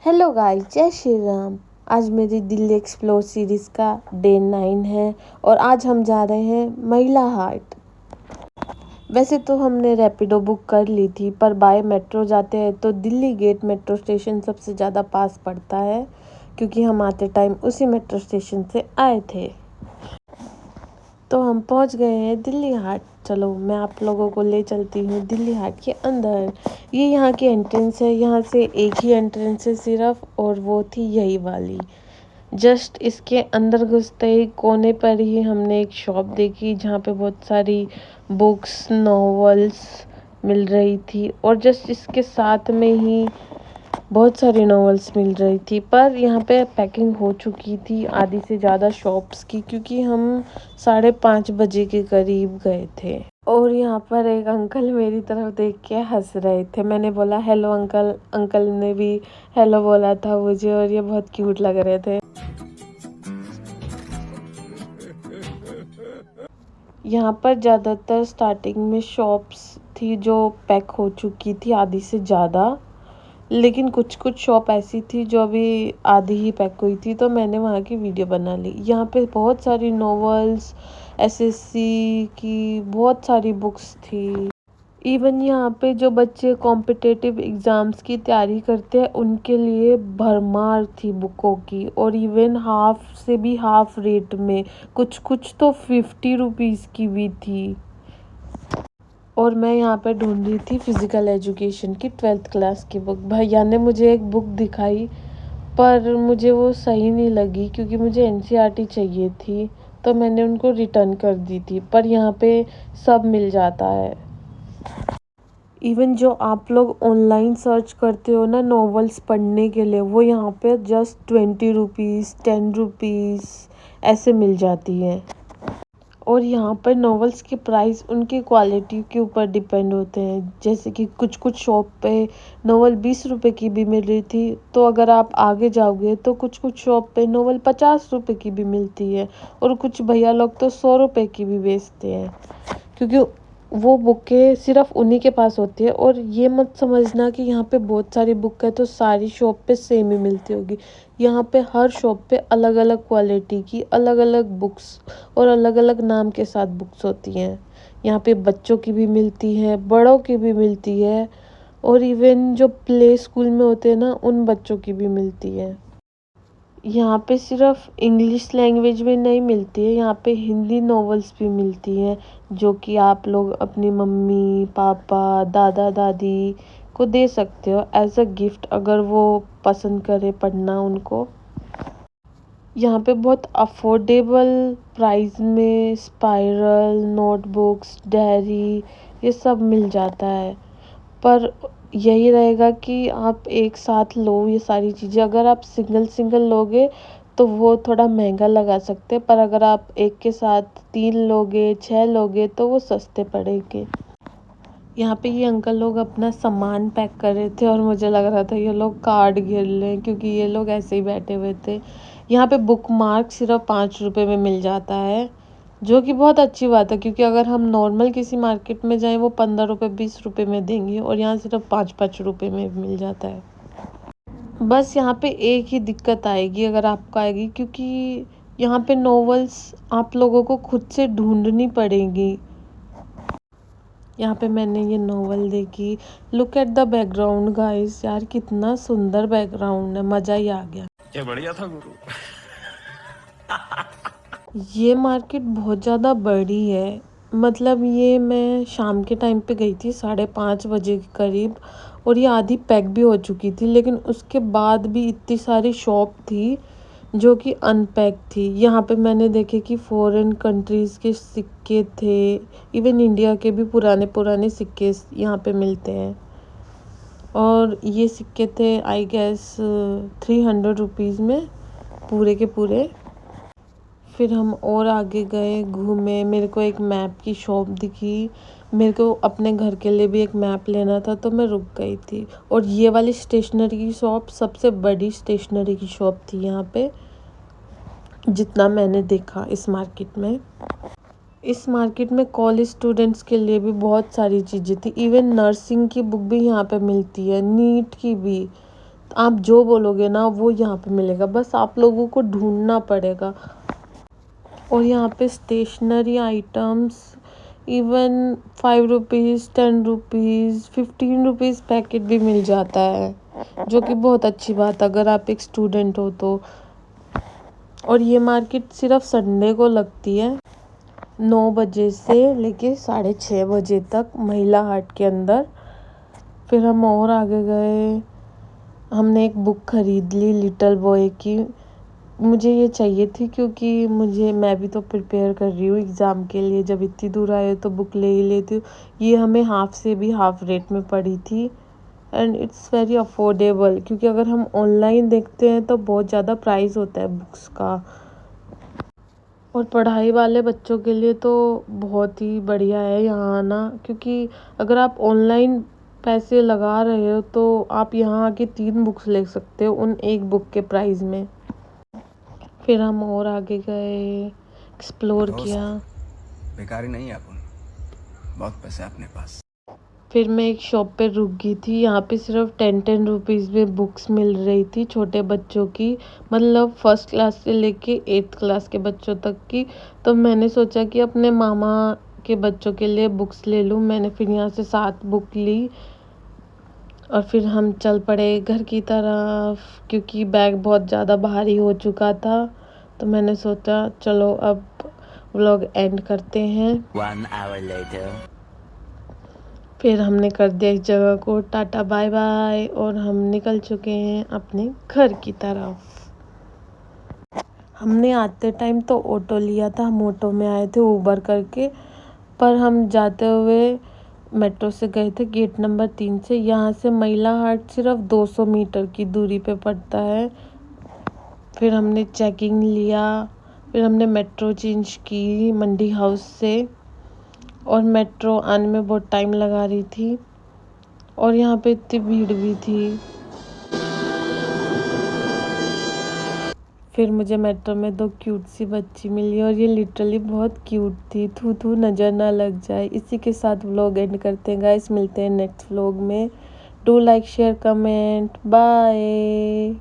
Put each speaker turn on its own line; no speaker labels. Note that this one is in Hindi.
हेलो गाइस, जय श्री राम। आज मेरी दिल्ली एक्सप्लोर सीरीज़ का डे 9 है और आज हम जा रहे हैं महिला हाट। वैसे तो हमने रैपिडो बुक कर ली थी, पर बाय मेट्रो जाते हैं तो दिल्ली गेट मेट्रो स्टेशन सबसे ज़्यादा पास पड़ता है, क्योंकि हम आते टाइम उसी मेट्रो स्टेशन से आए थे। तो हम पहुंच गए हैं दिल्ली हाट। चलो मैं आप लोगों को ले चलती हूँ दिल्ली हाट के अंदर। ये यहाँ की एंट्रेंस है। यहाँ से एक ही एंट्रेंस है सिर्फ, और वो थी यही वाली। जस्ट इसके अंदर घुसते ही कोने पर ही हमने एक शॉप देखी जहाँ पे बहुत सारी बुक्स नॉवेल्स मिल रही थी, और जस्ट इसके साथ में ही बहुत सारी नॉवेल्स मिल रही थी। पर यहाँ पे पैकिंग हो चुकी थी आधी से ज़्यादा शॉप्स की, क्योंकि हम 5:30 बजे के करीब गए थे। और यहाँ पर एक अंकल मेरी तरफ देख के हंस रहे थे। मैंने बोला हेलो अंकल, अंकल ने भी हेलो बोला था मुझे, और ये बहुत क्यूट लग रहे थे। यहाँ पर ज़्यादातर स्टार्टिंग में शॉप्स थी जो पैक हो चुकी थी आधी से ज़्यादा, लेकिन कुछ कुछ शॉप ऐसी थी जो अभी आधी ही पैक हुई थी, तो मैंने वहाँ की वीडियो बना ली। यहाँ पे बहुत सारी नॉवेल्स, एसएससी की बहुत सारी बुक्स थी। इवन यहाँ पे जो बच्चे कॉम्पिटिटिव एग्ज़ाम्स की तैयारी करते हैं उनके लिए भरमार थी बुकों की, और इवन हाफ से भी हाफ रेट में, कुछ कुछ तो 50 रुपीज़ की भी थी। और मैं यहाँ पे ढूंढ रही थी फिज़िकल एजुकेशन की 12th क्लास की बुक। भैया ने मुझे एक बुक दिखाई, पर मुझे वो सही नहीं लगी, क्योंकि मुझे एनसीईआरटी चाहिए थी, तो मैंने उनको रिटर्न कर दी थी। पर यहाँ पे सब मिल जाता है। इवन जो आप लोग ऑनलाइन सर्च करते हो ना नॉवेल्स पढ़ने के लिए, वो यहाँ पे जस्ट 20 रुपीज़ 10 रुपीज़ ऐसे मिल जाती है। और यहाँ पर नॉवेल्स के प्राइस उनकी क्वालिटी के ऊपर डिपेंड होते हैं। जैसे कि कुछ कुछ शॉप पे नॉवेल 20 रुपए की भी मिल रही थी, तो अगर आप आगे जाओगे तो कुछ कुछ शॉप पे नॉवेल 50 रुपए की भी मिलती है, और कुछ भैया लोग तो 100 रुपए की भी बेचते हैं, क्योंकि वो बुकें सिर्फ उन्हीं के पास होती है। और ये मत समझना कि यहाँ पे बहुत सारी बुक है तो सारी शॉप पे सेम ही मिलती होगी। यहाँ पे हर शॉप पे अलग अलग क्वालिटी की अलग अलग बुक्स और अलग अलग नाम के साथ बुक्स होती हैं। यहाँ पे बच्चों की भी मिलती है, बड़ों की भी मिलती है, और इवन जो प्ले स्कूल में होते हैं ना उन बच्चों की भी मिलती है। यहाँ पे सिर्फ इंग्लिश लैंग्वेज में नहीं मिलती है, यहाँ पे हिंदी नॉवेल्स भी मिलती हैं, जो कि आप लोग अपनी मम्मी पापा दादा दादी को दे सकते हो एज अ गिफ्ट, अगर वो पसंद करे पढ़ना उनको। यहाँ पे बहुत अफोर्डेबल प्राइस में स्पाइरल नोटबुक्स डायरी ये सब मिल जाता है। पर यही रहेगा कि आप एक साथ लो ये सारी चीज़ें। अगर आप सिंगल सिंगल लोगे तो वो थोड़ा महंगा लगा सकते हैं, पर अगर आप एक के साथ 3 लोगे 6 लोगे तो वो सस्ते पड़ेंगे। यहाँ पे ये अंकल लोग अपना सामान पैक कर रहे थे, और मुझे लग रहा था ये लोग कार्ड खेल रहे हैं, क्योंकि ये लोग ऐसे ही बैठे हुए थे। यहाँ पे बुक मार्क सिर्फ 5 रुपए में मिल जाता है, जो कि बहुत अच्छी बात है, क्योंकि अगर हम नॉर्मल किसी मार्केट में जाएं वो 15 रुपए 20 रुपए में देंगे, और यहाँ सिर्फ 5-5 रुपए में मिल जाता है। बस यहाँ पे एक ही दिक्कत आएगी अगर आपको आएगी, क्योंकि यहाँ पे नॉवेल्स आप लोगों को खुद से ढूंढनी पड़ेगी। यहाँ पे मैंने ये नॉवल देखी। Look at the background guys, यार कितना सुंदर बैकग्राउंड है, मज़ा ही आ गया।
ये बढ़िया था गुरु।
ये मार्केट बहुत ज़्यादा बड़ी है। मतलब ये मैं शाम के टाइम पे गई थी 5:30 बजे के करीब, और ये आधी पैक भी हो चुकी थी, लेकिन उसके बाद भी इतनी सारी शॉप थी जो कि अनपैक थी। यहाँ पे मैंने देखे कि फॉरेन कंट्रीज़ के सिक्के थे, इवन इंडिया के भी पुराने पुराने सिक्के यहाँ पे मिलते हैं, और ये सिक्के थे आई गेस 300 रुपीज़ में पूरे के पूरे। फिर हम और आगे गए घूमे, मेरे को एक मैप की शॉप दिखी। मेरे को अपने घर के लिए भी एक मैप लेना था, तो मैं रुक गई थी। और ये वाली स्टेशनरी की शॉप सबसे बड़ी स्टेशनरी की शॉप थी यहाँ पे, जितना मैंने देखा इस मार्केट में। इस मार्केट में कॉलेज स्टूडेंट्स के लिए भी बहुत सारी चीज़ें थी। इवन नर्सिंग की बुक भी यहाँ पे मिलती है, नीट की भी। आप जो बोलोगे ना वो यहाँ पे मिलेगा, बस आप लोगों को ढूंढना पड़ेगा। और यहाँ पे stationery items even 5 rupees, 10 rupees, 15 rupees packet भी मिल जाता है, जो कि बहुत अच्छी बात है अगर आप एक स्टूडेंट हो तो। और ये मार्केट सिर्फ संडे को लगती है, 9 बजे से लेके 6:30 बजे तक महिला हाट के अंदर। फिर हम और आगे गए, हमने एक बुक खरीद ली लिटिल बॉय की। मुझे ये चाहिए थी क्योंकि मैं भी तो प्रिपेयर कर रही हूँ एग्ज़ाम के लिए, जब इतनी दूर आए तो बुक ले ही लेती हूँ। ये हमें हाफ से भी हाफ रेट में पड़ी थी एंड इट्स वेरी अफोर्डेबल, क्योंकि अगर हम ऑनलाइन देखते हैं तो बहुत ज़्यादा प्राइस होता है बुक्स का। और पढ़ाई वाले बच्चों के लिए तो बहुत ही बढ़िया है यहाँ आना, क्योंकि अगर आप ऑनलाइन पैसे लगा रहे हो तो आप यहाँ आके 3 बुक्स ले सकते हो उन एक बुक के प्राइस में। फिर हम और आगे गए, एक्सप्लोर किया।
बेकारी नहीं है अपन, बहुत पैसे अपने पास।
फिर मैं एक शॉप पे रुक गई थी, यहाँ पे सिर्फ 10-10 रुपीज़ में बुक्स मिल रही थी छोटे बच्चों की, मतलब फर्स्ट क्लास से लेके 8th क्लास के बच्चों तक की। तो मैंने सोचा कि अपने मामा के बच्चों के लिए बुक्स ले लूँ। मैंने फिर यहाँ से 7 बुक ली और फिर हम चल पड़े घर की तरफ, क्योंकि बैग बहुत ज़्यादा भारी हो चुका था। तो मैंने सोचा चलो अब व्लॉग एंड करते हैं।
1 hour later.
फिर हमने कर दिया इस जगह को टाटा बाय बाय और हम निकल चुके हैं अपने घर की तरफ। हमने आते टाइम तो ऑटो लिया था, हम ऑटो में आए थे ऊबर करके, पर हम जाते हुए मेट्रो से गए थे गेट नंबर 3 से। यहाँ से महिला हाट सिर्फ 200 मीटर की दूरी पे पड़ता है। फिर हमने चेकिंग लिया, फिर हमने मेट्रो चेंज की मंडी हाउस से, और मेट्रो आने में बहुत टाइम लगा रही थी और यहाँ पे इतनी भीड़ भी थी। फिर मुझे मेट्रो में 2 क्यूट सी बच्ची मिली और ये लिटरली बहुत क्यूट थी, थू थू नज़र ना लग जाए। इसी के साथ व्लॉग एंड करते हैं गाइस, मिलते हैं नेक्स्ट व्लॉग में। Do like share comment, bye.